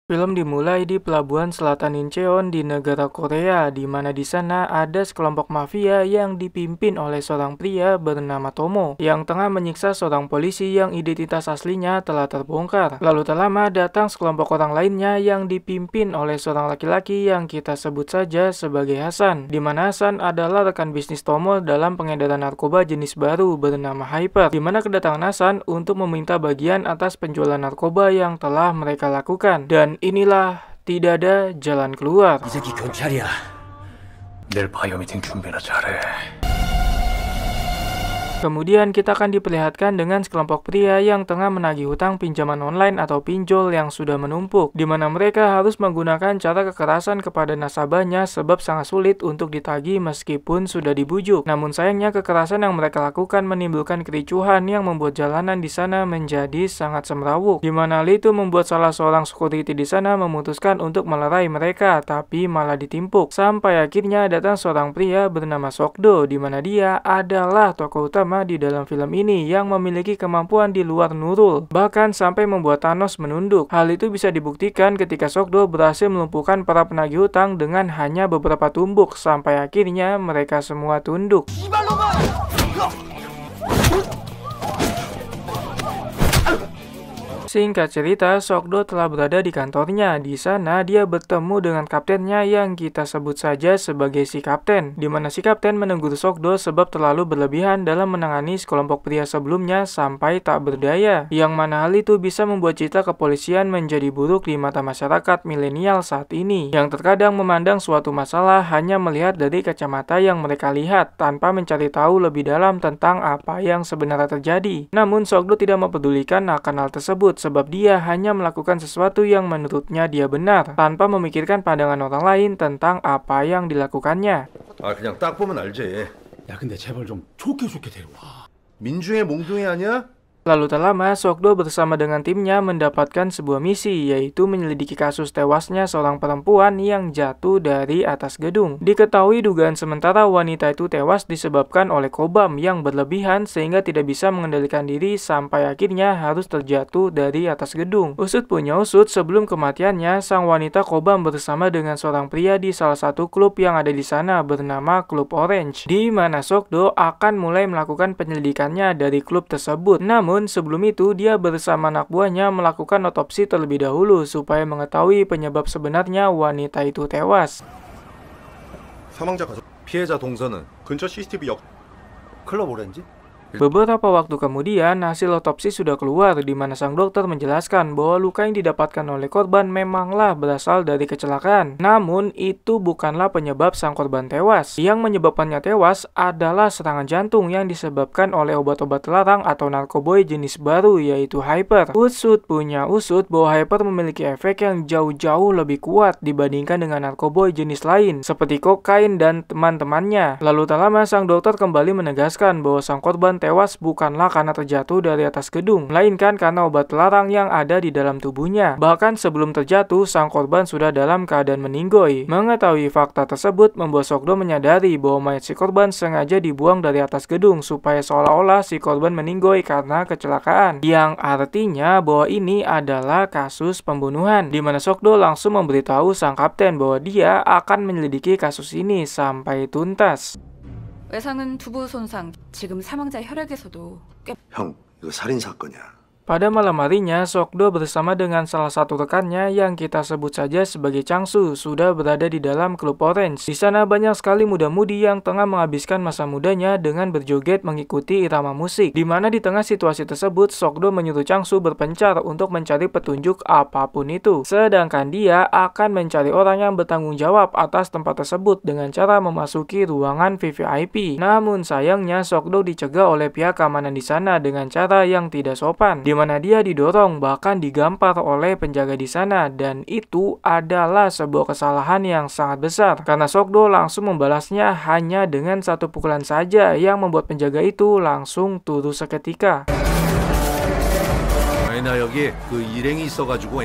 Film dimulai di pelabuhan selatan Incheon di negara Korea, di mana di sana ada sekelompok mafia yang dipimpin oleh seorang pria bernama Tomo, yang tengah menyiksa seorang polisi yang identitas aslinya telah terbongkar. Lalu tak lama datang sekelompok orang lainnya yang dipimpin oleh seorang laki-laki yang kita sebut saja sebagai Hasan, di mana Hasan adalah rekan bisnis Tomo dalam pengedaran narkoba jenis baru bernama Hyper, di mana kedatangan Hasan untuk meminta bagian atas penjualan narkoba yang telah mereka lakukan. Dan inilah tidak ada jalan keluar. 이 새끼 경찰이야. 내일 바이오 미팅 준비나 잘해. Kemudian kita akan diperlihatkan dengan sekelompok pria yang tengah menagih hutang pinjaman online atau pinjol yang sudah menumpuk, di mana mereka harus menggunakan cara kekerasan kepada nasabahnya sebab sangat sulit untuk ditagih meskipun sudah dibujuk. Namun sayangnya kekerasan yang mereka lakukan menimbulkan kericuhan yang membuat jalanan di sana menjadi sangat semrawut, di mana hal itu membuat salah seorang security di sana memutuskan untuk melerai mereka, tapi malah ditimpuk. Sampai akhirnya datang seorang pria bernama Sokdo, di mana dia adalah tokoh utama di dalam film ini yang memiliki kemampuan di luar Nurul, bahkan sampai membuat Thanos menunduk. Hal itu bisa dibuktikan ketika Sokdo berhasil melumpuhkan para penagih hutang dengan hanya beberapa tumbuk, sampai akhirnya mereka semua tunduk. Singkat cerita, Sokdo telah berada di kantornya. Di sana dia bertemu dengan kaptennya yang kita sebut saja sebagai si kapten, di mana si kapten menegur Sokdo sebab terlalu berlebihan dalam menangani sekelompok pria sebelumnya sampai tak berdaya, yang mana hal itu bisa membuat citra kepolisian menjadi buruk di mata masyarakat milenial saat ini, yang terkadang memandang suatu masalah hanya melihat dari kacamata yang mereka lihat tanpa mencari tahu lebih dalam tentang apa yang sebenarnya terjadi. Namun Sokdo tidak mempedulikan akan hal tersebut sebab dia hanya melakukan sesuatu yang menurutnya dia benar, tanpa memikirkan pandangan orang lain tentang apa yang dilakukannya. 그냥 딱 보면 알지. 야 근데 제발 좀 좋게 데려와. 민중의 몽둥이 아니야? Lalu tak lama, Sokdo bersama dengan timnya mendapatkan sebuah misi, yaitu menyelidiki kasus tewasnya seorang perempuan yang jatuh dari atas gedung. Diketahui dugaan sementara wanita itu tewas disebabkan oleh kobam yang berlebihan sehingga tidak bisa mengendalikan diri sampai akhirnya harus terjatuh dari atas gedung. Usut punya usut, sebelum kematiannya, sang wanita kobam bersama dengan seorang pria di salah satu klub yang ada di sana bernama Klub Orange, di mana Sokdo akan mulai melakukan penyelidikannya dari klub tersebut. Namun sebelum itu dia bersama anak buahnya melakukan otopsi terlebih dahulu supaya mengetahui penyebab sebenarnya wanita itu tewas. 사망자 가족, 피해자 동선은 근처 CCTV 클럽 오렌지? Beberapa waktu kemudian, hasil otopsi sudah keluar, di mana sang dokter menjelaskan bahwa luka yang didapatkan oleh korban memanglah berasal dari kecelakaan. Namun, itu bukanlah penyebab sang korban tewas. Yang menyebabkannya tewas adalah serangan jantung yang disebabkan oleh obat-obat terlarang atau narkoboy jenis baru, yaitu Hyper. Usut punya usut bahwa Hyper memiliki efek yang jauh-jauh lebih kuat dibandingkan dengan narkoboy jenis lain, seperti kokain dan teman-temannya. Lalu tak lama, sang dokter kembali menegaskan bahwa sang korban tewas bukanlah karena terjatuh dari atas gedung, melainkan karena obat terlarang yang ada di dalam tubuhnya. Bahkan sebelum terjatuh, sang korban sudah dalam keadaan meninggoy. Mengetahui fakta tersebut membuat Sokdo menyadari bahwa mayat si korban sengaja dibuang dari atas gedung supaya seolah-olah si korban meninggoy karena kecelakaan, yang artinya bahwa ini adalah kasus pembunuhan, di mana Sokdo langsung memberitahu sang kapten bahwa dia akan menyelidiki kasus ini sampai tuntas. 외상은 두부 손상, 지금 사망자 혈액에서도 꽤... 형, 이거 살인 사건이야. Pada malam harinya, Sokdo bersama dengan salah satu rekannya yang kita sebut saja sebagai Changsu sudah berada di dalam Klub Orange. Di sana banyak sekali muda-mudi yang tengah menghabiskan masa mudanya dengan berjoget mengikuti irama musik. Di mana di tengah situasi tersebut, Sokdo menyuruh Changsu berpencar untuk mencari petunjuk apapun itu. Sedangkan dia akan mencari orang yang bertanggung jawab atas tempat tersebut dengan cara memasuki ruangan VVIP. Namun sayangnya Sokdo dicegah oleh pihak keamanan di sana dengan cara yang tidak sopan, di mana dia didorong bahkan digampar oleh penjaga di sana, dan itu adalah sebuah kesalahan yang sangat besar karena Sokdo langsung membalasnya hanya dengan satu pukulan saja yang membuat penjaga itu langsung turun seketika. 아니 나 여기 그 일행이 있어가지고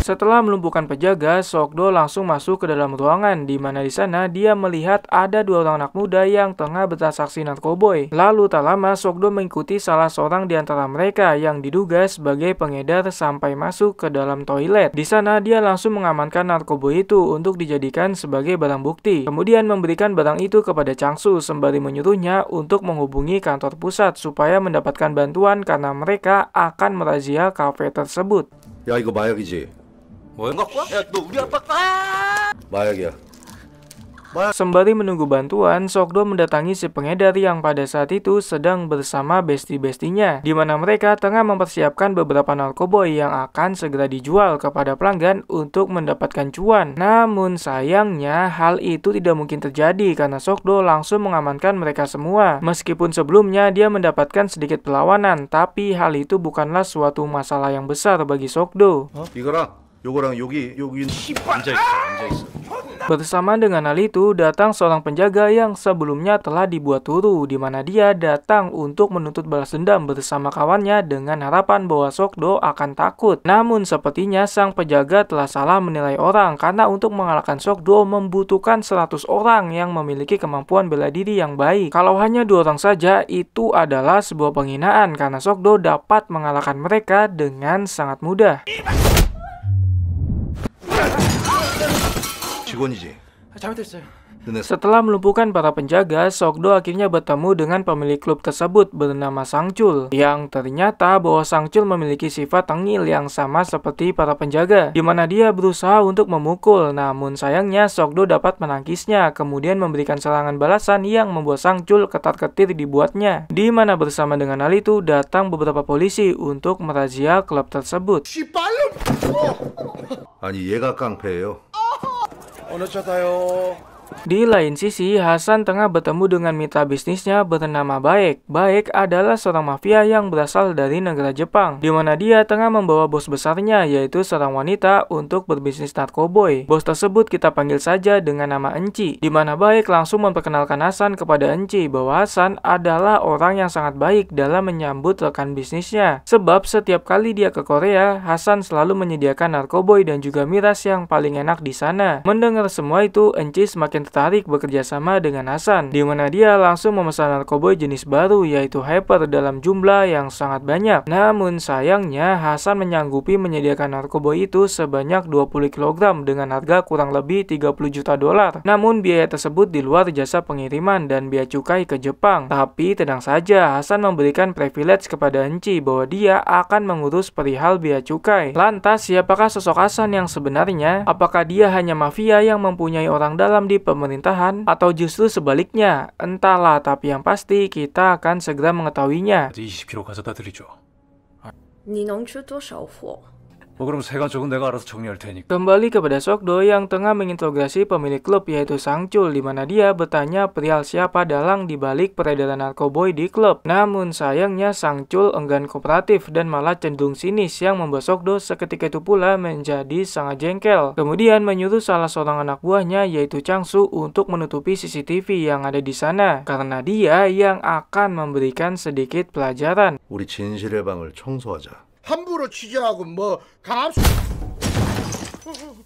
Setelah melumpuhkan penjaga, Sok-do langsung masuk ke dalam ruangan, di mana di sana dia melihat ada dua orang anak muda yang tengah bertransaksi narkoboy. Lalu tak lama Sok-do mengikuti salah seorang di antara mereka yang diduga sebagai pengedar sampai masuk ke dalam toilet. Di sana dia langsung mengamankan narkoboy itu untuk dijadikan sebagai barang bukti. Kemudian memberikan barang itu kepada Chang-su sembari menyuruhnya untuk menghubungi kantor pusat supaya mendapatkan bantuan karena mereka akan merazia kafe tersebut. 야, 이거 마약이지? 뭐 갖고 와? 야, 너 우리 아빠 마약이야. Sembari menunggu bantuan, Sok-do mendatangi si pengedar yang pada saat itu sedang bersama besti-bestinya, di mana mereka tengah mempersiapkan beberapa narkoboy yang akan segera dijual kepada pelanggan untuk mendapatkan cuan. Namun sayangnya hal itu tidak mungkin terjadi karena Sok-do langsung mengamankan mereka semua. Meskipun sebelumnya dia mendapatkan sedikit perlawanan, tapi hal itu bukanlah suatu masalah yang besar bagi Sok-do. 이거랑 요거랑 여기 앉아있어. Bersama dengan hal itu, datang seorang penjaga yang sebelumnya telah dibuat turu, di mana dia datang untuk menuntut balas dendam bersama kawannya dengan harapan bahwa Sok-do akan takut. Namun sepertinya sang penjaga telah salah menilai orang karena untuk mengalahkan Sok-do membutuhkan 100 orang yang memiliki kemampuan bela diri yang baik. Kalau hanya 2 orang saja, itu adalah sebuah penghinaan karena Sok-do dapat mengalahkan mereka dengan sangat mudah. 직원이지? 잘못했어요. Setelah melumpuhkan para penjaga, Sok-do akhirnya bertemu dengan pemilik klub tersebut bernama Sang-chul, yang ternyata bahwa Sang-chul memiliki sifat tengil yang sama seperti para penjaga, di mana dia berusaha untuk memukul, namun sayangnya Sok-do dapat menangkisnya, kemudian memberikan serangan balasan yang membuat Sang-chul ketar-ketir dibuatnya, di mana bersama dengan hal itu datang beberapa polisi untuk merazia klub tersebut. 아니 얘가 깡패예요. 어느 차 타요? Di lain sisi, Hasan tengah bertemu dengan mitra bisnisnya bernama Baek. Baek adalah seorang mafia yang berasal dari negara Jepang, di mana dia tengah membawa bos besarnya, yaitu seorang wanita, untuk berbisnis narkoboy. Bos tersebut kita panggil saja dengan nama Enci, di mana Baek langsung memperkenalkan Hasan kepada Enci bahwa Hasan adalah orang yang sangat baik dalam menyambut rekan bisnisnya. Sebab setiap kali dia ke Korea, Hasan selalu menyediakan narkoboy dan juga miras yang paling enak di sana. Mendengar semua itu, Enci semakin tertarik bekerja sama dengan Hasan, di mana dia langsung memesan narkoboy jenis baru yaitu Hyper dalam jumlah yang sangat banyak. Namun sayangnya Hasan menyanggupi menyediakan narkoboy itu sebanyak 20 kg dengan harga kurang lebih 30 juta dolar. Namun biaya tersebut di luar jasa pengiriman dan biaya cukai ke Jepang. Tapi tenang saja, Hasan memberikan privilege kepada Enci bahwa dia akan mengurus perihal biaya cukai. Lantas siapakah sosok Hasan yang sebenarnya? Apakah dia hanya mafia yang mempunyai orang dalam di pemerintahan atau justru sebaliknya? Entahlah, tapi yang pasti kita akan segera mengetahuinya. 20kg 가져다 드리죠. 你能吃多少货？ 뭐 그럼 세 가족은 내가 알아서 정리할 테니까. Kembali kepada Sok-do yang tengah menginterogasi pemilik klub yaitu Sang-chul, di mana dia bertanya perihal siapa dalang di balik peredaran narkoboy di klub. Namun sayangnya Sang-chul enggan kooperatif dan malah cenderung sinis yang membuat Sok-do seketika itu pula menjadi sangat jengkel. Kemudian menyuruh salah seorang anak buahnya yaitu Chang-su untuk menutupi CCTV yang ada di sana karena dia yang akan memberikan sedikit pelajaran. 우리 진실의 방을 청소하자. 함부로 취재하고 뭐 강압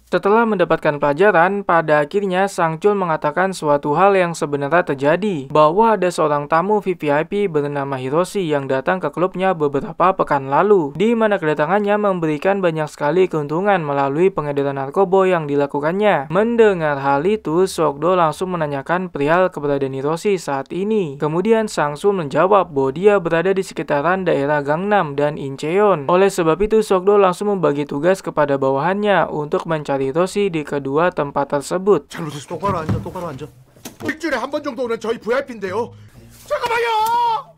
Setelah mendapatkan pelajaran, pada akhirnya Sang-chul mengatakan suatu hal yang sebenarnya terjadi, bahwa ada seorang tamu VVIP bernama Hiroshi yang datang ke klubnya beberapa pekan lalu, di mana kedatangannya memberikan banyak sekali keuntungan melalui pengedaran narkoba yang dilakukannya. Mendengar hal itu, Sok-do langsung menanyakan perihal keberadaan Hiroshi saat ini. Kemudian Sang-chul menjawab bahwa dia berada di sekitaran daerah Gangnam dan Incheon. Oleh sebab itu, Sok-do langsung membagi tugas kepada bawahannya untuk mencari Hiroshi di kedua tempat tersebut. 잘못했어. 똑바로 앉아. 일주일에 한 번 정도 오는 저희 VIP인데요. 잠깐만요.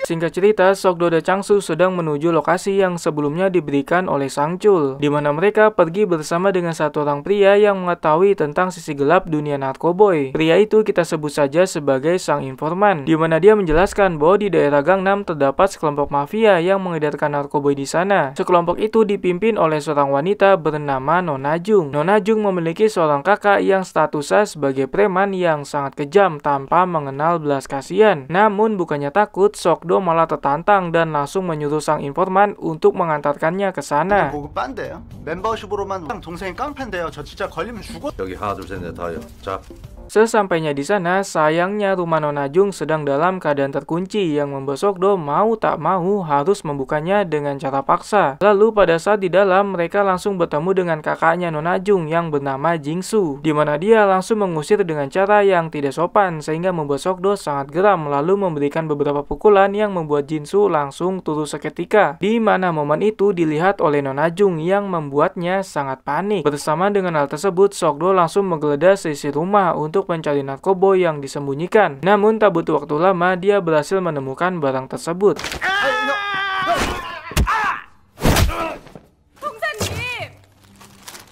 Singkat cerita, Sok-do dan Chang-su sedang menuju lokasi yang sebelumnya diberikan oleh Sang-chul, di mana mereka pergi bersama dengan satu orang pria yang mengetahui tentang sisi gelap dunia narkoboy. Pria itu kita sebut saja sebagai sang informan, di mana dia menjelaskan bahwa di daerah Gangnam terdapat sekelompok mafia yang mengedarkan narkoboy di sana. Sekelompok itu dipimpin oleh seorang wanita bernama Nona Jung. Nona Jung memiliki seorang kakak yang statusnya sebagai preman yang sangat kejam tanpa mengenal belas kasihan. Namun bukannya takut, Sok Sok-do malah tertantang dan langsung menyuruh sang informan untuk mengantarkannya ke sana. 보급 빤데요. 멤버십으로만 동생이 깡패인데요. 저 진짜 걸리면 죽어. 여기 하나 둘 셋 넷 다요. 자. Sesampainya di sana, sayangnya rumah Nona Jung sedang dalam keadaan terkunci yang membuat Sok-do mau tak mau harus membukanya dengan cara paksa. Lalu pada saat di dalam, mereka langsung bertemu dengan kakaknya Nona Jung yang bernama Jingsu, di mana dia langsung mengusir dengan cara yang tidak sopan sehingga membuat Sok-do sangat geram lalu memberikan beberapa pukulan yang membuat Jingsu langsung turun seketika. Di mana momen itu dilihat oleh Nona Jung yang membuatnya sangat panik. Bersama dengan hal tersebut, Sok-do langsung menggeledah sisi rumah untuk mencari narkoboy yang disembunyikan. Namun tak butuh waktu lama, dia berhasil menemukan barang tersebut.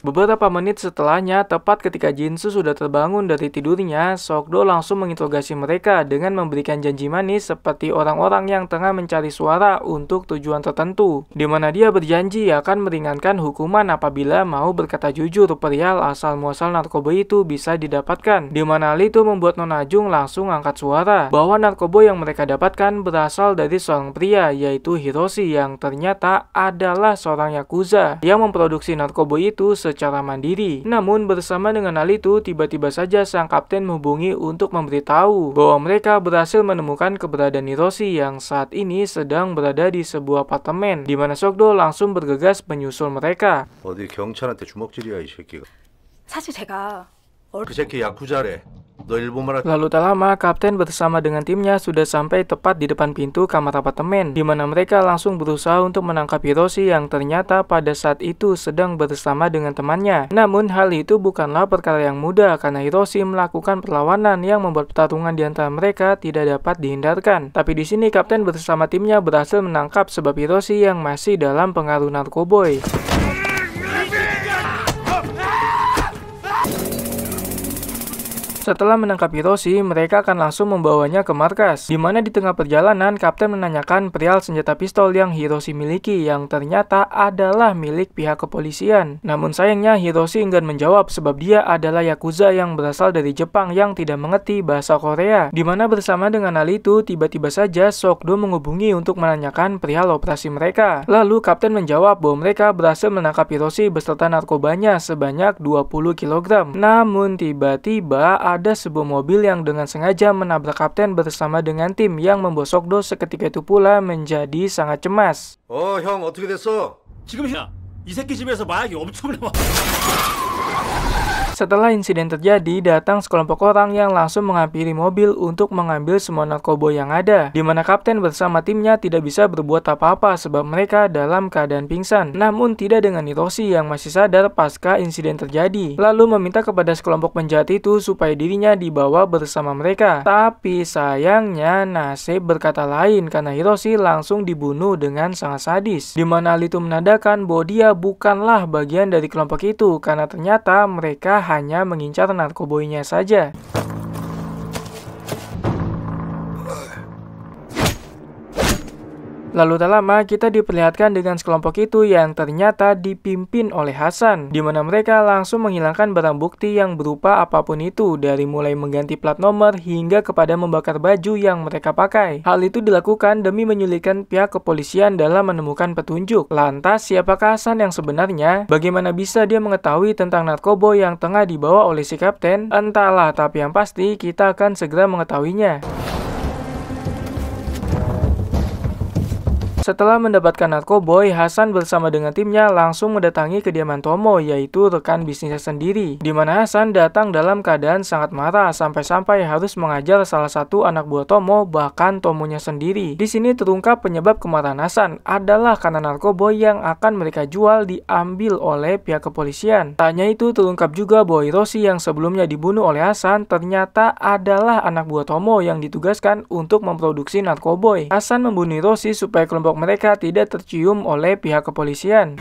Beberapa menit setelahnya, tepat ketika Jingsu sudah terbangun dari tidurnya, Sok-do langsung menginterogasi mereka dengan memberikan janji manis seperti orang-orang yang tengah mencari suara untuk tujuan tertentu, di mana dia berjanji akan meringankan hukuman apabila mau berkata jujur perihal asal-muasal narkoba itu bisa didapatkan, di mana hal itu membuat Nona Jung langsung angkat suara bahwa narkoba yang mereka dapatkan berasal dari seorang pria, yaitu Hiroshi, yang ternyata adalah seorang yakuza yang memproduksi narkoba itu secara mandiri. Namun bersama dengan hal itu, tiba-tiba saja sang kapten menghubungi untuk memberitahu bahwa mereka berhasil menemukan keberadaan Hiroshi yang saat ini sedang berada di sebuah apartemen, di mana Sok-do langsung bergegas menyusul mereka. 어디 경찰한테 주먹질이야 이 새끼가. 사실 제가 그 새끼 야쿠자래. 너 일본말 Lalu tak lama, kapten bersama dengan timnya sudah sampai tepat di depan pintu kamar apartemen, di mana mereka langsung berusaha untuk menangkap Hiroshi yang ternyata pada saat itu sedang bersama dengan temannya. Namun hal itu bukanlah perkara yang mudah karena Hiroshi melakukan perlawanan yang membuat pertarungan di antara mereka tidak dapat dihindarkan. Tapi di sini kapten bersama timnya berhasil menangkap sebab Hiroshi yang masih dalam pengaruh narkoboy. Setelah menangkap Hiroshi, mereka akan langsung membawanya ke markas, di mana di tengah perjalanan, kapten menanyakan perihal senjata pistol yang Hiroshi miliki yang ternyata adalah milik pihak kepolisian. Namun sayangnya Hiroshi enggan menjawab sebab dia adalah yakuza yang berasal dari Jepang yang tidak mengerti bahasa Korea. Di mana bersama dengan hal itu, tiba-tiba saja Sok-do menghubungi untuk menanyakan perihal operasi mereka. Lalu kapten menjawab bahwa mereka berhasil menangkap Hiroshi beserta narkobanya sebanyak 20 kg. Namun tiba-tiba ada sebuah mobil yang dengan sengaja menabrak kapten bersama dengan tim yang membuat Sok-do seketika itu pula menjadi sangat cemas. 형 어떻게 됐어? 지금 이 새끼 집에서 마약이 엄청 나와. Setelah insiden terjadi, datang sekelompok orang yang langsung menghampiri mobil untuk mengambil semua narkoba yang ada, di mana kapten bersama timnya tidak bisa berbuat apa-apa sebab mereka dalam keadaan pingsan. Namun tidak dengan Hiroshi yang masih sadar pasca insiden terjadi, lalu meminta kepada sekelompok penjahat itu supaya dirinya dibawa bersama mereka. Tapi sayangnya nasib berkata lain karena Hiroshi langsung dibunuh dengan sangat sadis, di mana hal itu menandakan bahwa dia bukanlah bagian dari kelompok itu karena ternyata mereka hanya mengincar narkoboynya saja. Lalu tak lama kita diperlihatkan dengan sekelompok itu yang ternyata dipimpin oleh Hasan, di mana mereka langsung menghilangkan barang bukti yang berupa apapun itu, dari mulai mengganti plat nomor hingga kepada membakar baju yang mereka pakai. Hal itu dilakukan demi menyulitkan pihak kepolisian dalam menemukan petunjuk. Lantas siapakah Hasan yang sebenarnya? Bagaimana bisa dia mengetahui tentang narkoba yang tengah dibawa oleh si kapten? Entahlah, tapi yang pasti kita akan segera mengetahuinya. Setelah mendapatkan narkoboy, Hasan bersama dengan timnya langsung mendatangi kediaman Tomo, yaitu rekan bisnisnya sendiri, di mana Hasan datang dalam keadaan sangat marah sampai-sampai harus mengajar salah satu anak buah Tomo, bahkan Tomonya sendiri. Di sini terungkap penyebab kemarahan Hasan adalah karena narkoboy yang akan mereka jual diambil oleh pihak kepolisian. Tak hanya itu, terungkap juga bahwa Hiroshi yang sebelumnya dibunuh oleh Hasan ternyata adalah anak buah Tomo yang ditugaskan untuk memproduksi narkoboy. Hasan membunuh Hiroshi supaya kelompok mereka tidak tercium oleh pihak kepolisian.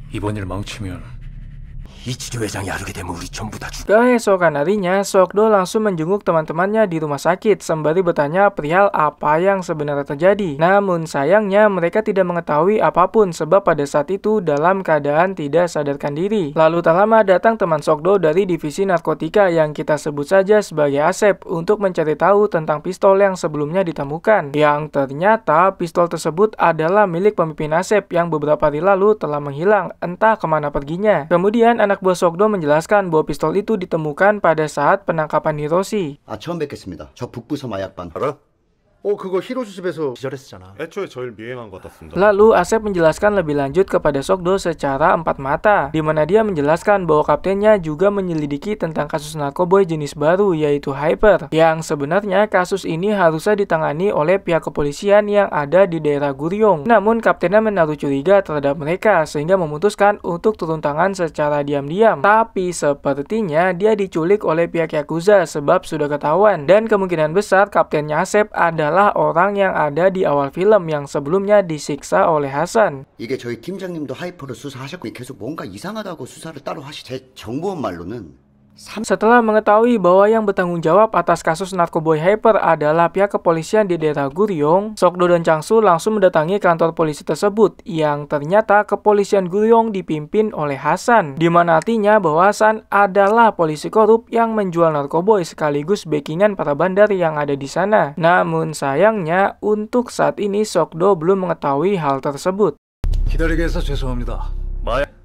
이번 일 망치면 이치료 회장이 알게 되면 우리 전부 다 죽. Keesokan harinya, Sokdo langsung menjenguk teman-temannya di rumah sakit sembari bertanya perihal apa yang sebenarnya terjadi. Namun sayangnya mereka tidak mengetahui apapun sebab pada saat itu dalam keadaan tidak sadarkan diri. Lalu tak lama datang teman Sokdo dari divisi narkotika yang kita sebut saja sebagai Asep untuk mencari tahu tentang pistol yang sebelumnya ditemukan. Yang ternyata pistol tersebut adalah milik pemimpin Asep yang beberapa hari lalu telah menghilang, entah kemana perginya. Kemudian anak buah Sokdo menjelaskan bahwa pistol itu ditemukan pada saat penangkapan Hiroshi. 처음 뵙겠습니다. 저 북부서 마약반. 알아? 그거 히로시 집에서 기절했잖아. 애초에 저를 미행한 것 같습니다. Lalu Asep menjelaskan lebih lanjut kepada Sokdo secara empat mata, di mana dia menjelaskan bahwa kaptennya juga menyelidiki tentang kasus narkoboy jenis baru yaitu Hyper, yang sebenarnya kasus ini harusnya ditangani oleh pihak kepolisian yang ada di daerah Guryong. Namun kaptennya menaruh curiga terhadap mereka sehingga memutuskan untuk turun tangan secara diam-diam. Tapi sepertinya dia diculik oleh pihak Yakuza sebab sudah ketahuan, dan kemungkinan besar kaptennya Asep adalah orang yang ada di awal film yang sebelumnya disiksa oleh Hasan. 이게 저희 팀장님도 하이퍼로 수사하셨고 계속 뭔가 이상하다고 수사를 따로 제 정보원 말로는 Setelah mengetahui bahwa yang bertanggung jawab atas kasus narkoboy Hyper adalah pihak kepolisian di daerah Guryong, Sokdo dan Changsu langsung mendatangi kantor polisi tersebut, yang ternyata kepolisian Guryong dipimpin oleh Hasan, di mana artinya bahwa Hasan adalah polisi korup yang menjual narkoboy sekaligus backingan para bandar yang ada di sana. Namun sayangnya untuk saat ini Sokdo belum mengetahui hal tersebut. 기다리게 해서 죄송합니다. 마약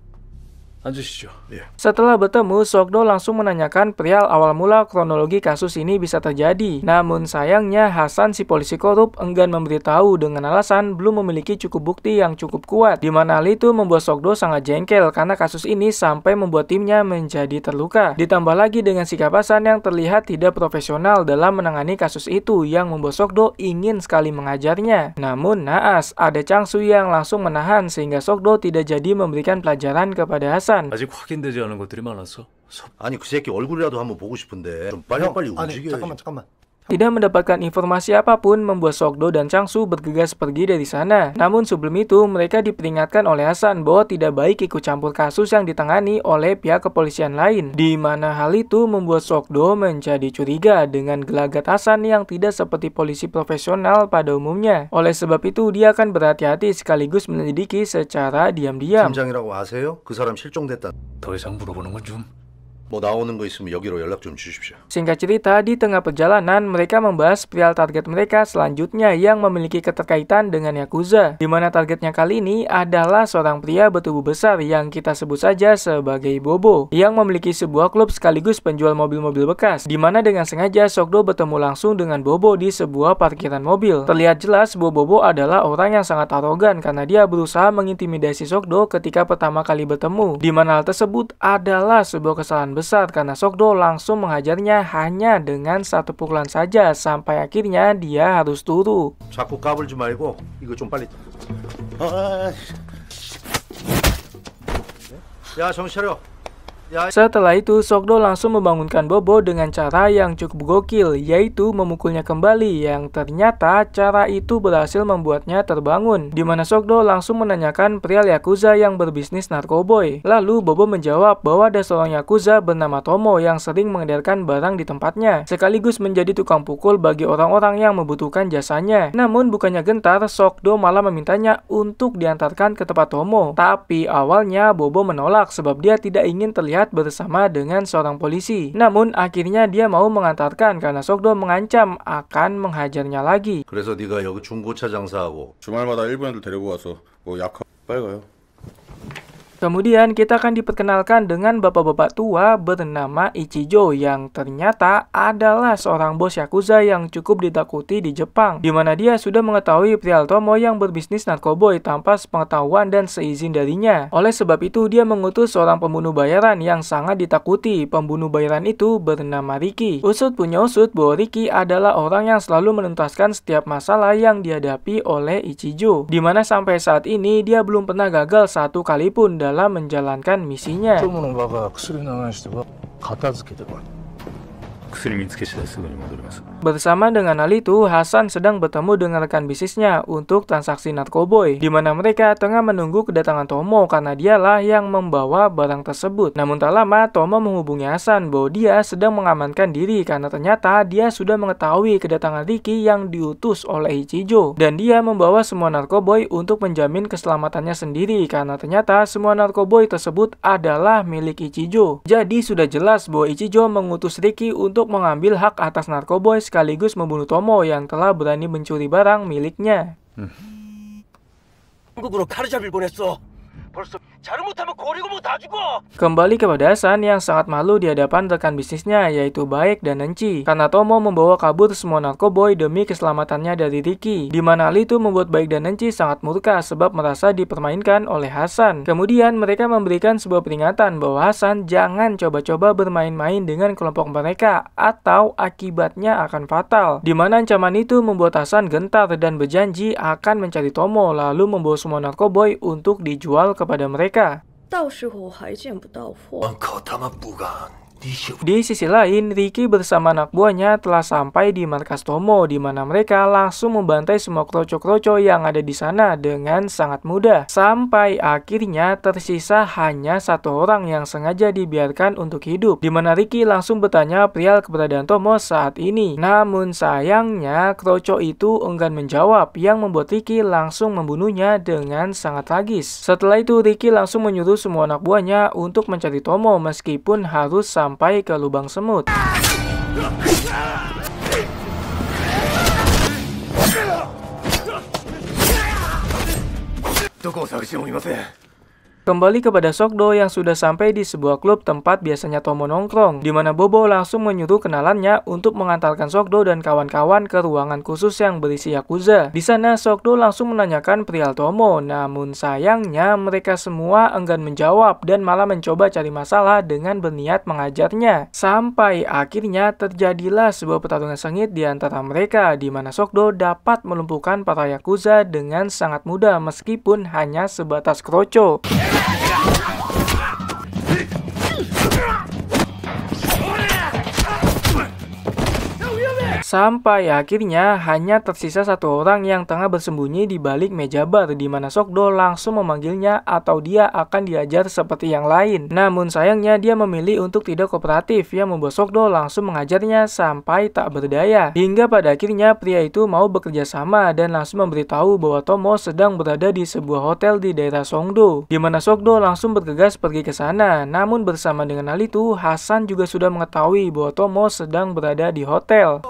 앉으시죠. 예. Setelah bertemu, Sokdo langsung menanyakan perihal awal mula kronologi kasus ini bisa terjadi. Namun sayangnya Hasan si polisi korup enggan memberitahu dengan alasan belum memiliki cukup bukti yang cukup kuat. Di mana hal itu membuat Sokdo sangat jengkel karena kasus ini sampai membuat timnya menjadi terluka. Ditambah lagi dengan sikap Hasan yang terlihat tidak profesional dalam menangani kasus itu yang membuat Sokdo ingin sekali mengajarnya. Namun naas, ada Changsu yang langsung menahan sehingga Sokdo tidak jadi memberikan pelajaran kepada Hasan. 아직 확인되지 않은 것들이 많아서. 아니 그 새끼 얼굴이라도 한번 보고 싶은데 좀 빨리빨리 움직여야지. 잠깐만. Tidak mendapatkan informasi apapun membuat Sokdo dan Changsu bergegas pergi dari sana. Namun sebelum itu mereka diperingatkan oleh Hasan bahwa tidak baik ikut campur kasus yang ditangani oleh pihak kepolisian lain. Di mana hal itu membuat Sokdo menjadi curiga dengan gelagat Hasan yang tidak seperti polisi profesional pada umumnya. Oleh sebab itu dia akan berhati-hati sekaligus menyelidiki secara diam-diam. 팀장이라고 아세요? 그 사람 실종됐다. 더 이상 물어보는 건 좀. 뭐 나오는 거 있으면 여기로 연락 좀 주십시오. Singkat cerita, di tengah perjalanan mereka membahas perihal target mereka selanjutnya yang memiliki keterkaitan dengan Yakuza, di mana targetnya kali ini adalah seorang pria bertubuh besar yang kita sebut saja sebagai Bobo, yang memiliki sebuah klub sekaligus penjual mobil-mobil bekas, di mana dengan sengaja Sokdo bertemu langsung dengan Bobo di sebuah parkiran mobil. Terlihat jelas bahwa Bobo adalah orang yang sangat arogan karena dia berusaha mengintimidasi Sokdo ketika pertama kali bertemu, di mana hal tersebut adalah sebuah kesalahan besar karena Sokdo langsung menghajarnya hanya dengan satu pukulan saja sampai akhirnya dia harus turu. 자꾸 까불지 말고 이거 좀 빨리. 야 정신 차려. Setelah itu, Sokdo langsung membangunkan Bobo dengan cara yang cukup gokil, yaitu memukulnya kembali, yang ternyata cara itu berhasil membuatnya terbangun. Di mana Sokdo langsung menanyakan perihal Yakuza yang berbisnis narkoboy. Lalu Bobo menjawab bahwa ada seorang Yakuza bernama Tomo yang sering mengedarkan barang di tempatnya, sekaligus menjadi tukang pukul bagi orang-orang yang membutuhkan jasanya. Namun bukannya gentar, Sokdo malah memintanya untuk diantarkan ke tempat Tomo. Tapi awalnya Bobo menolak sebab dia tidak ingin terlihat bersama dengan seorang polisi. Namun akhirnya dia mau mengantarkan karena Sokdo mengancam akan menghajarnya lagi. 그래서 네가 여기 중고차 장사하고 주말마다 일본 애들 데리고 와서 뭐 약하 빨리 가요. Kemudian kita akan diperkenalkan dengan bapak-bapak tua bernama Ichijo yang ternyata adalah seorang bos Yakuza yang cukup ditakuti di Jepang, di mana dia sudah mengetahui perihal Tomo yang berbisnis narkoboy tanpa sepengetahuan dan seizin darinya. Oleh sebab itu dia mengutus seorang pembunuh bayaran yang sangat ditakuti. Pembunuh bayaran itu bernama Riki. Usut punya usut bahwa Riki adalah orang yang selalu menuntaskan setiap masalah yang dihadapi oleh Ichijo, di mana sampai saat ini dia belum pernah gagal satu kali pun dalam menjalankan misinya. 薬見つけ次第すぐに戻ります。 Bersama dengan hal itu, Hasan sedang bertemu dengan rekan bisnisnya untuk transaksi narkoboy, di mana mereka tengah menunggu kedatangan Tomo karena dialah yang membawa barang tersebut. Namun tak lama, Tomo menghubungi Hasan bahwa dia sedang mengamankan diri karena ternyata dia sudah mengetahui kedatangan Ricky yang diutus oleh Ichijo, dan dia membawa semua narkoboy untuk menjamin keselamatannya sendiri karena ternyata semua narkoboy tersebut adalah milik Ichijo. Jadi sudah jelas bahwa Ichijo mengutus Ricky untuk mengambil hak atas narkoboy sekaligus membunuh Tomo yang telah berani mencuri barang miliknya. Kembali kepada Hasan yang sangat malu di hadapan rekan bisnisnya yaitu Baek dan Nenchi karena Tomo membawa kabur semua narkoboy demi keselamatannya dari Ricky, di mana hal itu membuat Baek dan Nenchi sangat murka sebab merasa dipermainkan oleh Hasan. Kemudian mereka memberikan sebuah peringatan bahwa Hasan jangan coba-coba bermain-main dengan kelompok mereka atau akibatnya akan fatal, di mana ancaman itu membuat Hasan gentar dan berjanji akan mencari Tomo lalu membawa semua narkoboy untuk dijual kepada mereka. 到时候还见不到货。 Di sisi lain, Ricky bersama anak buahnya telah sampai di markas Tomo, di mana mereka langsung membantai semua kroco-kroco yang ada di sana dengan sangat mudah. Sampai akhirnya tersisa hanya satu orang yang sengaja dibiarkan untuk hidup, di mana Ricky langsung bertanya perihal keberadaan Tomo saat ini. Namun sayangnya, kroco itu enggan menjawab, yang membuat Ricky langsung membunuhnya dengan sangat tragis. Setelah itu, Ricky langsung menyuruh semua anak buahnya untuk mencari Tomo meskipun harus sampai ke lubang semut. Kembali kepada Sokdo yang sudah sampai di sebuah klub tempat biasanya Tomo nongkrong, di mana Bobo langsung menyuruh kenalannya untuk mengantarkan Sokdo dan kawan-kawan ke ruangan khusus yang berisi Yakuza. Di sana Sokdo langsung menanyakan perihal Tomo, namun sayangnya mereka semua enggan menjawab dan malah mencoba cari masalah dengan berniat mengajarnya. Sampai akhirnya terjadilah sebuah pertarungan sengit di antara mereka, di mana Sokdo dapat melumpuhkan para Yakuza dengan sangat mudah meskipun hanya sebatas kroco. Sampai akhirnya hanya tersisa satu orang yang tengah bersembunyi di balik meja bar, di mana Sokdo langsung memanggilnya atau dia akan diajar seperti yang lain. Namun sayangnya dia memilih untuk tidak kooperatif, yang membuat Sokdo langsung mengajarnya sampai tak berdaya. Hingga pada akhirnya pria itu mau bekerja sama dan langsung memberitahu bahwa Tomo sedang berada di sebuah hotel di daerah Songdo, di mana Sokdo langsung bergegas pergi ke sana. Namun bersama dengan hal itu, Hasan juga sudah mengetahui bahwa Tomo sedang berada di hotel.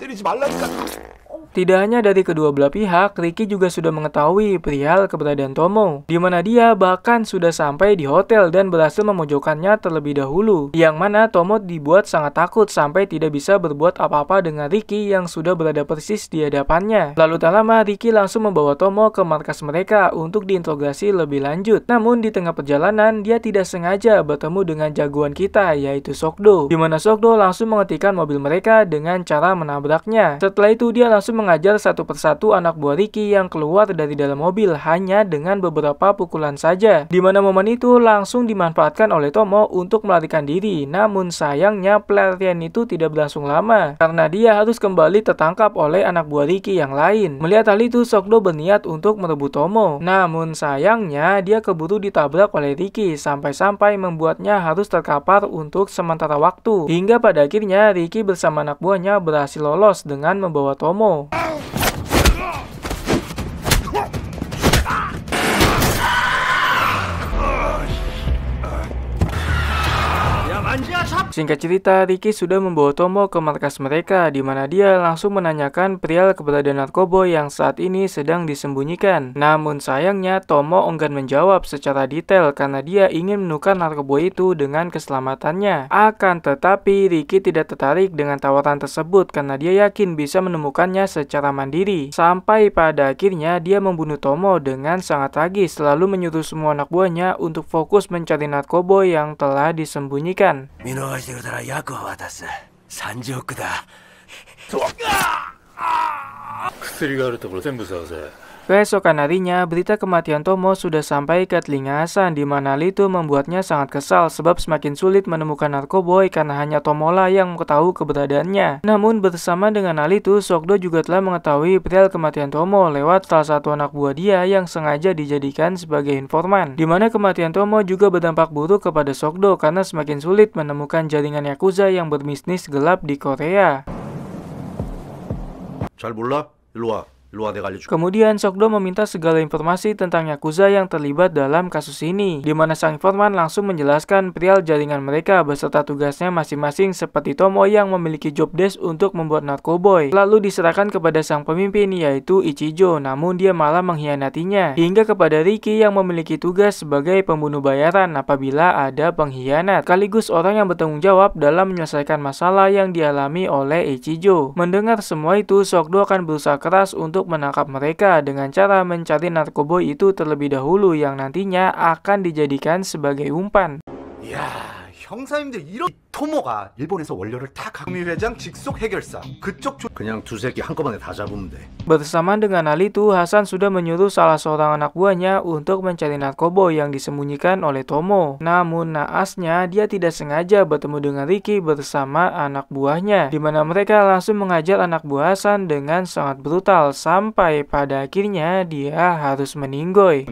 때리지 말라니까. Tidak hanya dari kedua belah pihak, Ricky juga sudah mengetahui perihal keberadaan Tomo, di mana dia bahkan sudah sampai di hotel dan berhasil memojokkannya terlebih dahulu, yang mana Tomo dibuat sangat takut sampai tidak bisa berbuat apa-apa dengan Ricky yang sudah berada persis di hadapannya. Lalu tak lama, Ricky langsung membawa Tomo ke markas mereka untuk diinterogasi lebih lanjut. Namun di tengah perjalanan, dia tidak sengaja bertemu dengan jagoan kita, yaitu Sokdo, di mana Sokdo langsung menghentikan mobil mereka dengan cara menabraknya. Setelah itu dia langsung mengajar satu persatu anak buah Ricky yang keluar dari dalam mobil hanya dengan beberapa pukulan saja, di mana momen itu langsung dimanfaatkan oleh Tomo untuk melarikan diri. Namun sayangnya pelarian itu tidak berlangsung lama karena dia harus kembali tertangkap oleh anak buah Ricky yang lain. Melihat hal itu, Sokdo berniat untuk merebut Tomo, namun sayangnya dia keburu ditabrak oleh Ricky sampai-sampai membuatnya harus terkapar untuk sementara waktu, hingga pada akhirnya Ricky bersama anak buahnya berhasil lolos dengan membawa Tomo. Singkat cerita, Ricky sudah membawa Tomo ke markas mereka, di mana dia langsung menanyakan perihal keberadaan narkoboy yang saat ini sedang disembunyikan. Namun sayangnya Tomo enggan menjawab secara detail karena dia ingin menukar narkoboy itu dengan keselamatannya. Akan tetapi Ricky tidak tertarik dengan tawaran tersebut karena dia yakin bisa menemukannya secara mandiri. Sampai pada akhirnya dia membunuh Tomo dengan sangat tragis, lalu menyuruh semua anak buahnya untuk fokus mencari narkoboy yang telah disembunyikan. してくれたら役を渡す。30億だ。薬があるところ全部探せ。Keesokan harinya, berita kematian Tomo sudah sampai ke telinga Hasan, di mana hal itu membuatnya sangat kesal sebab semakin sulit menemukan narkoboy karena hanya Tomo lah yang mengetahui keberadaannya. Namun bersama dengan hal itu, Sokdo juga telah mengetahui perihal kematian Tomo lewat salah satu anak buah dia yang sengaja dijadikan sebagai informan, di mana kematian Tomo juga berdampak buruk kepada Sokdo karena semakin sulit menemukan jaringan Yakuza yang berbisnis gelap di Korea. 잘 몰라? 일로 와. 일로 와, 내가 알려줄게. Kemudian Sokdo meminta segala informasi tentang Yakuza yang terlibat dalam kasus ini, di mana sang informan langsung menjelaskan perihal jaringan mereka beserta tugasnya masing-masing seperti Tomo yang memiliki job desk untuk membuat narkoboy, lalu diserahkan kepada sang pemimpin yaitu Ichijo, namun dia malah mengkhianatinya, hingga kepada Riki yang memiliki tugas sebagai pembunuh bayaran apabila ada pengkhianat, sekaligus orang yang bertanggung jawab dalam menyelesaikan masalah yang dialami oleh Ichijo. Mendengar semua itu, Sokdo akan berusaha keras untuk menangkap mereka dengan cara mencari narkoboy itu terlebih dahulu yang nantinya akan dijadikan sebagai umpan. 이야, 형사님들 이런 토모가 일본에서 원료를 다 가미 회장 직속 해결사 그쪽 그냥 두 새끼 한꺼번에 다 잡으면 돼. Bersamaan dengan hal itu, Hasan sudah menyuruh salah seorang anak buahnya untuk mencari narkoboy yang disembunyikan oleh Tomo. Namun naasnya dia tidak sengaja bertemu dengan Riki bersama anak buahnya, di mana mereka langsung mengajar anak buah Hasan dengan sangat brutal sampai pada akhirnya dia harus meninggoy.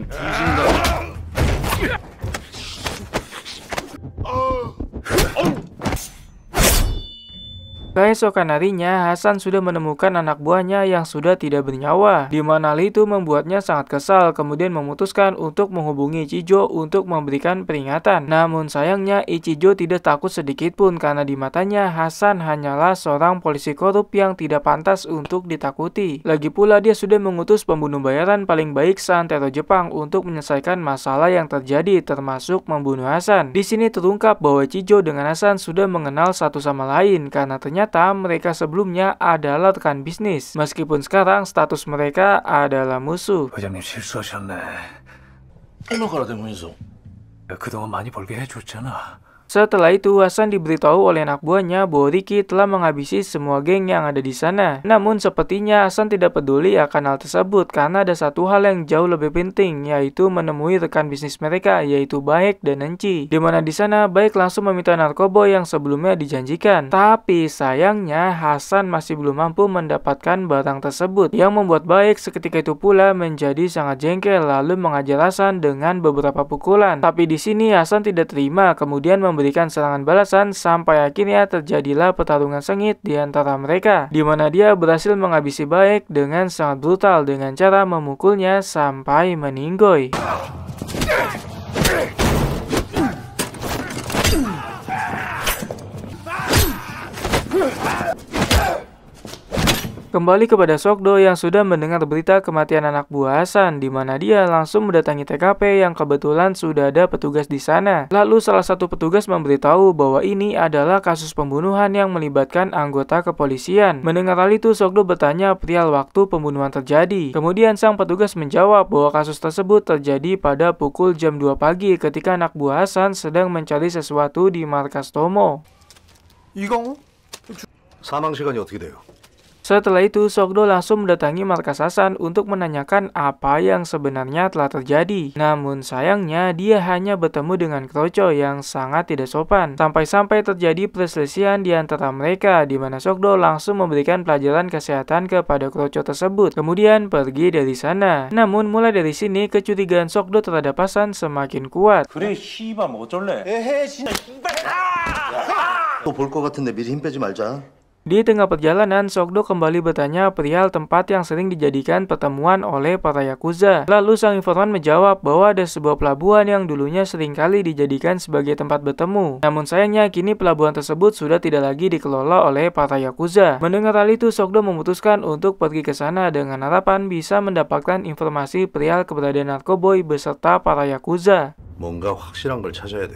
Keesokan harinya, Hasan sudah menemukan anak buahnya yang sudah tidak bernyawa, di mana hal itu membuatnya sangat kesal, kemudian memutuskan untuk menghubungi Ichijo untuk memberikan peringatan. Namun sayangnya Ichijo tidak takut sedikit pun karena di matanya Hasan hanyalah seorang polisi korup yang tidak pantas untuk ditakuti. Lagi pula dia sudah mengutus pembunuh bayaran paling baik seantero Jepang untuk menyelesaikan masalah yang terjadi, termasuk membunuh Hasan. Di sini terungkap bahwa Ichijo dengan Hasan sudah mengenal satu sama lain karena ternyata mereka sebelumnya adalah rekan bisnis, meskipun sekarang status mereka adalah musuh. 회장님 실수하셨네. 토모가라 대문이소. 그동안 많이 벌게 해줬잖아. Setelah itu, Hasan diberitahu oleh anak buahnya bahwa Riki telah menghabisi semua geng yang ada di sana. Namun sepertinya Hasan tidak peduli akan hal tersebut karena ada satu hal yang jauh lebih penting, yaitu menemui rekan bisnis mereka, yaitu Baek dan Enchi. Di mana di sana Baek langsung meminta narkoboy yang sebelumnya dijanjikan. Tapi sayangnya Hasan masih belum mampu mendapatkan barang tersebut, yang membuat Baek seketika itu pula menjadi sangat jengkel lalu mengajar Hasan dengan beberapa pukulan. Tapi di sini Hasan tidak terima, kemudian memberikan serangan balasan sampai akhirnya terjadilah pertarungan sengit di antara mereka, di mana dia berhasil menghabisi Baek dengan sangat brutal dengan cara memukulnya sampai meninggoy. Kembali kepada Sokdo yang sudah mendengar berita kematian anak buah Hasan, di mana dia langsung mendatangi TKP yang kebetulan sudah ada petugas di sana. Lalu salah satu petugas memberitahu bahwa ini adalah kasus pembunuhan yang melibatkan anggota kepolisian. Mendengar hal itu, Sokdo bertanya perihal waktu pembunuhan terjadi. Kemudian sang petugas menjawab bahwa kasus tersebut terjadi pada pukul jam 2 pagi ketika anak buah Hasan sedang mencari sesuatu di markas Tomo. 이강호? 사망 시간이 어떻게 돼요? Setelah itu, Sokdo langsung mendatangi markas Hasan untuk menanyakan apa yang sebenarnya telah terjadi. Namun sayangnya dia hanya bertemu dengan Kroco yang sangat tidak sopan. Sampai-sampai terjadi perselisihan di antara mereka, di mana Sokdo langsung memberikan pelajaran kesehatan kepada Kroco tersebut, kemudian pergi dari sana. Namun mulai dari sini kecurigaan Sokdo terhadap Hasan semakin kuat. 그래 씨발 뭐 어쩔래? 또 볼 것 같은데 미리 힘 빼지 말자. Di tengah perjalanan, Sokdo kembali bertanya perihal tempat yang sering dijadikan pertemuan oleh para Yakuza. Lalu sang informan menjawab bahwa ada sebuah pelabuhan yang dulunya seringkali dijadikan sebagai tempat bertemu. Namun sayangnya kini pelabuhan tersebut sudah tidak lagi dikelola oleh para Yakuza. Mendengar hal itu, Sokdo memutuskan untuk pergi ke sana dengan harapan bisa mendapatkan informasi perihal keberadaan narkoboy beserta para Yakuza. 뭔가 확실한 걸 찾아야 돼.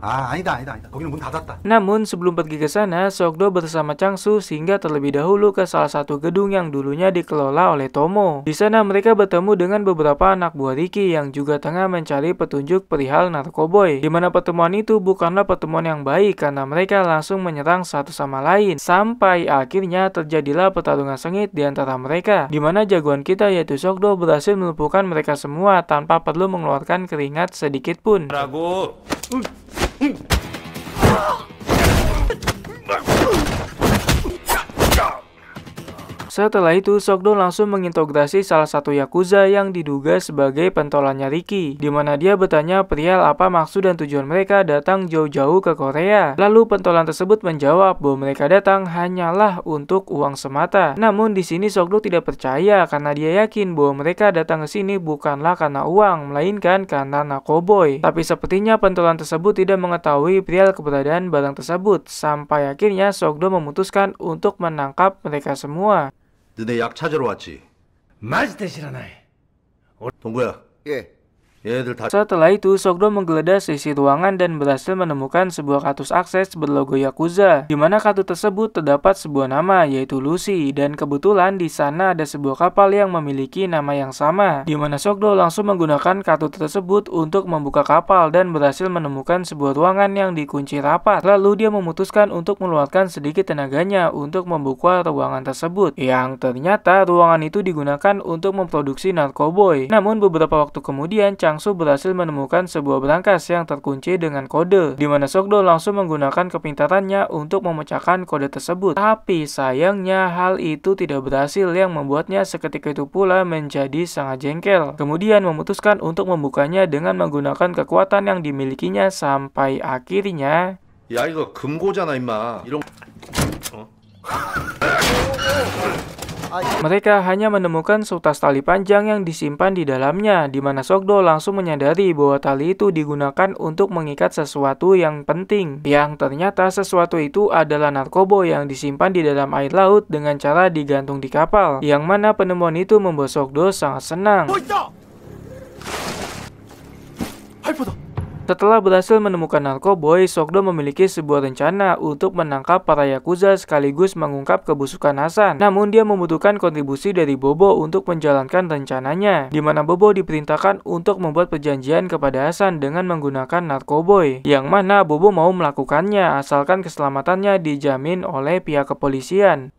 아니다. 거기는 문 닫았다. Namun sebelum pergi ke sana, Sok-do bersama Chang-su singgah terlebih dahulu ke salah satu gedung yang dulunya dikelola oleh Tomo. Di sana mereka bertemu dengan beberapa anak buah Riki yang juga tengah mencari petunjuk perihal narkoboy. Di mana pertemuan itu bukanlah pertemuan yang baik karena mereka langsung menyerang satu sama lain. Sampai akhirnya terjadilah pertarungan sengit di antara mereka. Di mana jagoan kita yaitu Sok-do berhasil melumpuhkan mereka semua tanpa perlu mengeluarkan keringat sedikit pun. Setelah itu, Sok-do langsung mengintegrasi salah satu Yakuza yang diduga sebagai pentolannya Riki, di mana dia bertanya perihal apa maksud dan tujuan mereka datang jauh-jauh ke Korea. Lalu pentolan tersebut menjawab bahwa mereka datang hanyalah untuk uang semata. Namun di sini Sok-do tidak percaya karena dia yakin bahwa mereka datang ke sini bukanlah karena uang, melainkan karena narkoboy. Tapi sepertinya pentolan tersebut tidak mengetahui perihal keberadaan barang tersebut, sampai akhirnya Sok-do memutuskan untuk menangkap mereka semua. 너네 약 찾으러 왔지? 마지대 싫어나이. 동구야. 예. 얘네들 다 Setelah itu, Sok-do menggeledah sisi ruangan dan berhasil menemukan sebuah kartu akses berlogo Yakuza, di mana kartu tersebut terdapat sebuah nama, yaitu Lucy, dan kebetulan di sana ada sebuah kapal yang memiliki nama yang sama, di mana Sok-do langsung menggunakan kartu tersebut untuk membuka kapal dan berhasil menemukan sebuah ruangan yang dikunci rapat. Lalu dia memutuskan untuk mengeluarkan sedikit tenaganya untuk membuka ruangan tersebut, yang ternyata ruangan itu digunakan untuk memproduksi narkoboy. Namun beberapa waktu kemudian, Chang-su berhasil menemukan sebuah berangkas yang terkunci dengan kode, di mana Sok-do langsung menggunakan kepintarannya untuk memecahkan kode tersebut. Tapi sayangnya hal itu tidak berhasil, yang membuatnya seketika itu pula menjadi sangat jengkel. Kemudian memutuskan untuk membukanya dengan menggunakan kekuatan yang dimilikinya sampai akhirnya 야 이거 금고잖아 임마. 이런 mereka hanya menemukan seutas tali panjang yang disimpan di dalamnya, di mana Sok-do langsung menyadari bahwa tali itu digunakan untuk mengikat sesuatu yang penting, yang ternyata sesuatu itu adalah narkoboy yang disimpan di dalam air laut dengan cara digantung di kapal, yang mana penemuan itu membuat Sok-do sangat senang. Setelah berhasil menemukan narkoboy, Sok-do memiliki sebuah rencana untuk menangkap para Yakuza sekaligus mengungkap kebusukan Hasan. Namun dia membutuhkan kontribusi dari Bobo untuk menjalankan rencananya, di mana Bobo diperintahkan untuk membuat perjanjian kepada Hasan dengan menggunakan narkoboy, yang mana Bobo mau melakukannya asalkan keselamatannya dijamin oleh pihak kepolisian.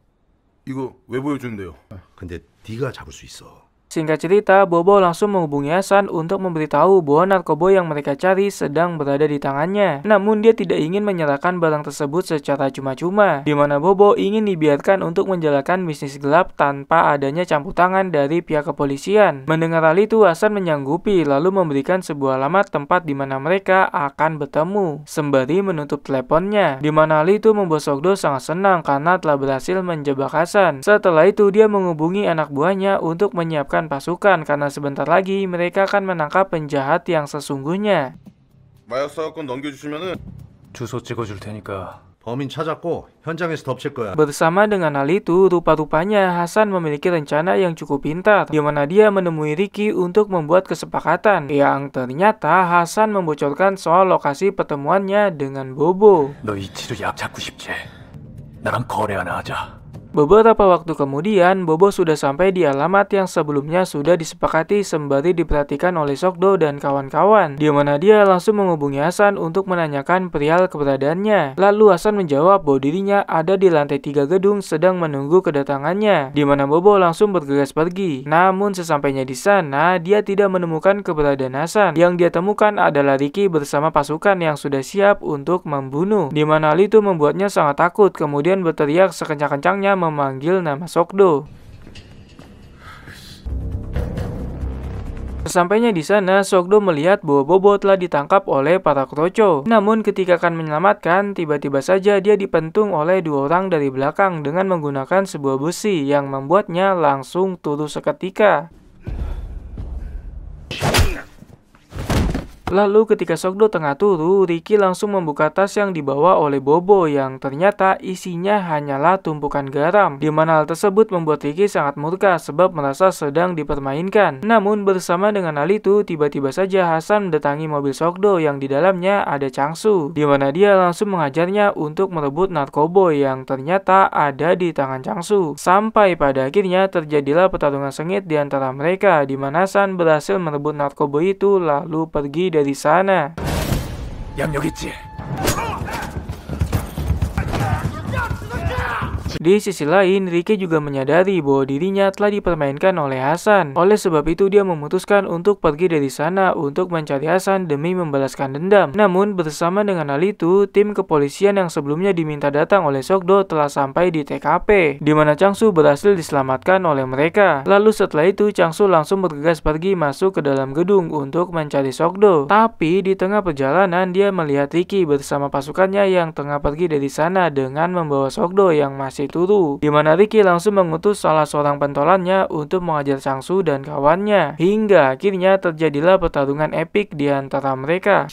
이거 왜 보여준대요? 근데 네가 잡을 수 있어. Singkat cerita, Bobo langsung menghubungi Hasan untuk memberitahu bahwa narkoboy yang mereka cari sedang berada di tangannya. Namun dia tidak ingin menyerahkan barang tersebut secara cuma-cuma, di mana Bobo ingin dibiarkan untuk menjalankan bisnis gelap tanpa adanya campur tangan dari pihak kepolisian. Mendengar hal itu, Hasan menyanggupi lalu memberikan sebuah alamat tempat di mana mereka akan bertemu, sembari menutup teleponnya, di mana hal itu membuat Sok-do sangat senang karena telah berhasil menjebak Hasan. Setelah itu dia menghubungi anak buahnya untuk menyiapkan pasukan karena sebentar lagi mereka akan menangkap penjahat yang sesungguhnya. 마약 사건 넘겨주시면은 주소 찍어줄 테니까 범인 찾았고 현장에서 덮칠 거야. Bersama dengan hal itu, rupa-rupanya Hasan memiliki rencana yang cukup pintar, di mana dia menemui Riki untuk membuat kesepakatan, yang ternyata Hasan membocorkan soal lokasi pertemuannya dengan Bobo. 너 이치로 약 잡고 싶지? 나랑 거래 하나 하자. Beberapa waktu kemudian, Bobo sudah sampai di alamat yang sebelumnya sudah disepakati sembari diperhatikan oleh Sok-do dan kawan-kawan, di mana dia langsung menghubungi Hasan untuk menanyakan perihal keberadaannya. Lalu Hasan menjawab bahwa dirinya ada di lantai 3 gedung sedang menunggu kedatangannya, di mana Bobo langsung bergegas pergi. Namun sesampainya di sana, dia tidak menemukan keberadaan Hasan. Yang dia temukan adalah Riki bersama pasukan yang sudah siap untuk membunuh, di mana hal itu membuatnya sangat takut, kemudian berteriak sekencang-kencangnya memanggil nama Sok-do. Sesampainya di sana, Sok-do melihat bahwa Bobo telah ditangkap oleh para kroco. Namun ketika akan menyelamatkan, tiba-tiba saja dia dipentung oleh 2 orang dari belakang dengan menggunakan sebuah besi yang membuatnya langsung turun seketika. Lalu ketika Sokdo tengah turu, Ricky langsung membuka tas yang dibawa oleh Bobo yang ternyata isinya hanyalah tumpukan garam. Di mana hal tersebut membuat Ricky sangat murka sebab merasa sedang dipermainkan. Namun bersama dengan hal itu, tiba-tiba saja Hasan mendatangi mobil Sokdo yang di dalamnya ada Changsu. Di mana dia langsung mengajarnya untuk merebut narkoboy yang ternyata ada di tangan Changsu. Sampai pada akhirnya terjadilah pertarungan sengit di antara mereka, di mana Hasan berhasil merebut narkoboy itu lalu pergi dari sana. 양 여기 있지. Di sisi lain, Ricky juga menyadari bahwa dirinya telah dipermainkan oleh Hasan. Oleh sebab itu, dia memutuskan untuk pergi dari sana untuk mencari Hasan demi membalaskan dendam. Namun, bersama dengan hal itu, tim kepolisian yang sebelumnya diminta datang oleh Sokdo telah sampai di TKP, di mana Changsu berhasil diselamatkan oleh mereka. Lalu setelah itu, Changsu langsung bergegas pergi masuk ke dalam gedung untuk mencari Sokdo. Tapi, di tengah perjalanan, dia melihat Ricky bersama pasukannya yang tengah pergi dari sana dengan membawa Sokdo yang masih turu, di mana Ricky langsung mengutus salah seorang pentolannya untuk mengajar Changsu dan kawannya. Hingga akhirnya terjadilah pertarungan epik di antara mereka.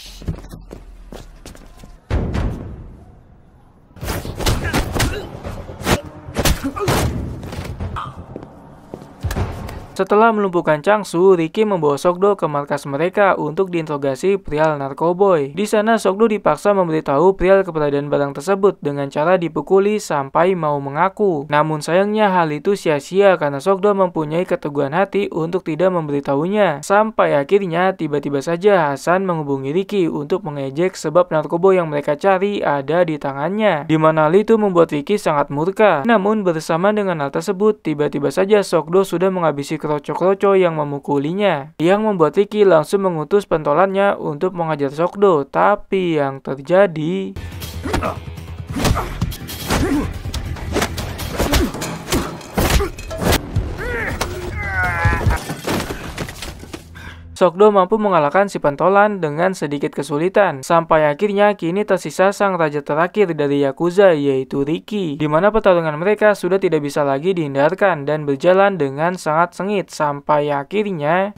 Setelah melumpuhkan Changsu, Ricky membawa Sokdo ke markas mereka untuk diinterogasi perihal narkoboy. Di sana Sokdo dipaksa memberitahu perihal keberadaan barang tersebut dengan cara dipukuli sampai mau mengaku. Namun sayangnya hal itu sia-sia karena Sokdo mempunyai keteguhan hati untuk tidak memberitahunya. Sampai akhirnya tiba-tiba saja Hasan menghubungi Ricky untuk mengejek sebab narkoboy yang mereka cari ada di tangannya. Di mana hal itu membuat Ricky sangat murka. Namun bersama dengan hal tersebut, tiba-tiba saja Sokdo sudah menghabisi kroco-kroco yang memukulinya, yang membuat Ricky langsung mengutus pentolannya untuk mengajar Sokdo. Tapi yang terjadi, Sokdo mampu mengalahkan si pentolan dengan sedikit kesulitan. Sampai akhirnya kini tersisa sang raja terakhir dari Yakuza, yaitu Ricky. Di mana pertarungan mereka sudah tidak bisa lagi dihindarkan dan berjalan dengan sangat sengit. Sampai akhirnya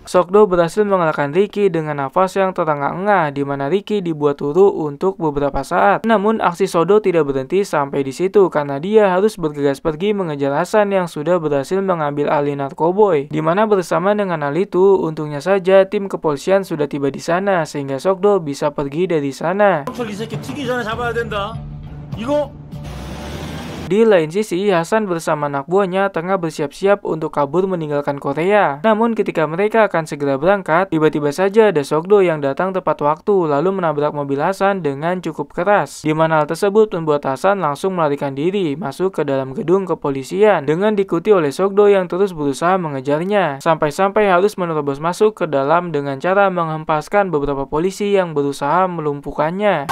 Sokdo berhasil mengalahkan Ricky dengan nafas yang terengah-engah, di mana Ricky dibuat turu untuk beberapa saat. Namun aksi Sokdo tidak berhenti sampai di situ karena dia harus bergegas pergi mengejar Hasan yang sudah berhasil mengambil alih narkoboy. Di mana bersama dengan hal itu, untungnya saja tim kepolisian sudah tiba di sana sehingga Sokdo bisa pergi dari sana. Di lain sisi, Hasan bersama anak buahnya tengah bersiap-siap untuk kabur meninggalkan Korea. Namun ketika mereka akan segera berangkat, tiba-tiba saja ada Sokdo yang datang tepat waktu lalu menabrak mobil Hasan dengan cukup keras. Di mana hal tersebut membuat Hasan langsung melarikan diri masuk ke dalam gedung kepolisian dengan diikuti oleh Sokdo yang terus berusaha mengejarnya. Sampai-sampai harus menerobos masuk ke dalam dengan cara menghempaskan beberapa polisi yang berusaha melumpuhkannya.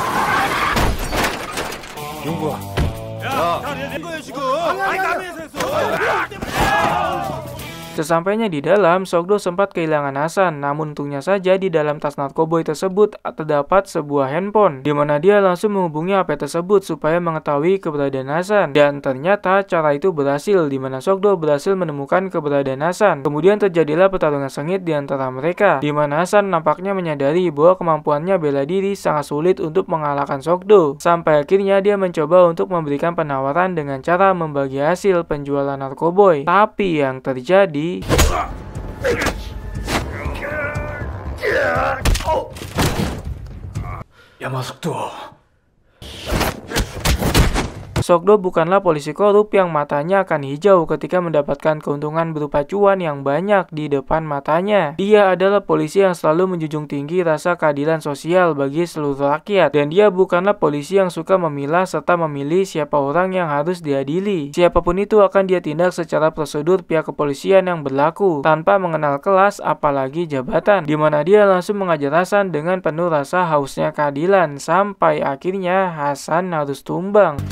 Sesampainya di dalam, Sokdo sempat kehilangan Hasan, namun untungnya saja di dalam tas narkoboy tersebut terdapat sebuah handphone, di mana dia langsung menghubungi HP tersebut supaya mengetahui keberadaan Hasan. Dan ternyata cara itu berhasil, di mana Sokdo berhasil menemukan keberadaan Hasan. Kemudian terjadilah pertarungan sengit di antara mereka, di mana Hasan nampaknya menyadari bahwa kemampuannya bela diri sangat sulit untuk mengalahkan Sokdo. Sampai akhirnya dia mencoba untuk memberikan penawaran dengan cara membagi hasil penjualan narkoboy. Tapi yang terjadi, 야마숙도 Sokdo bukanlah polisi korup yang matanya akan hijau ketika mendapatkan keuntungan berupa cuan yang banyak di depan matanya. Dia adalah polisi yang selalu menjunjung tinggi rasa keadilan sosial bagi seluruh rakyat. Dan dia bukanlah polisi yang suka memilah serta memilih siapa orang yang harus diadili. Siapapun itu akan dia tindak secara prosedur pihak kepolisian yang berlaku, tanpa mengenal kelas apalagi jabatan. Di mana dia langsung mengajar Hasan dengan penuh rasa hausnya keadilan, sampai akhirnya Hasan harus tumbang.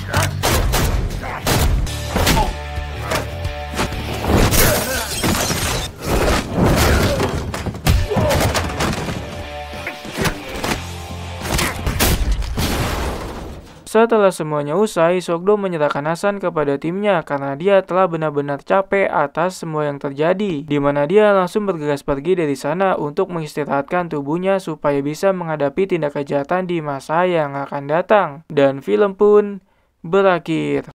Setelah semuanya usai, Sokdo menyerahkan Hasan kepada timnya karena dia telah benar-benar capek atas semua yang terjadi, di mana dia langsung bergegas pergi dari sana untuk mengistirahatkan tubuhnya supaya bisa menghadapi tindak kejahatan di masa yang akan datang. Dan film pun berakhir.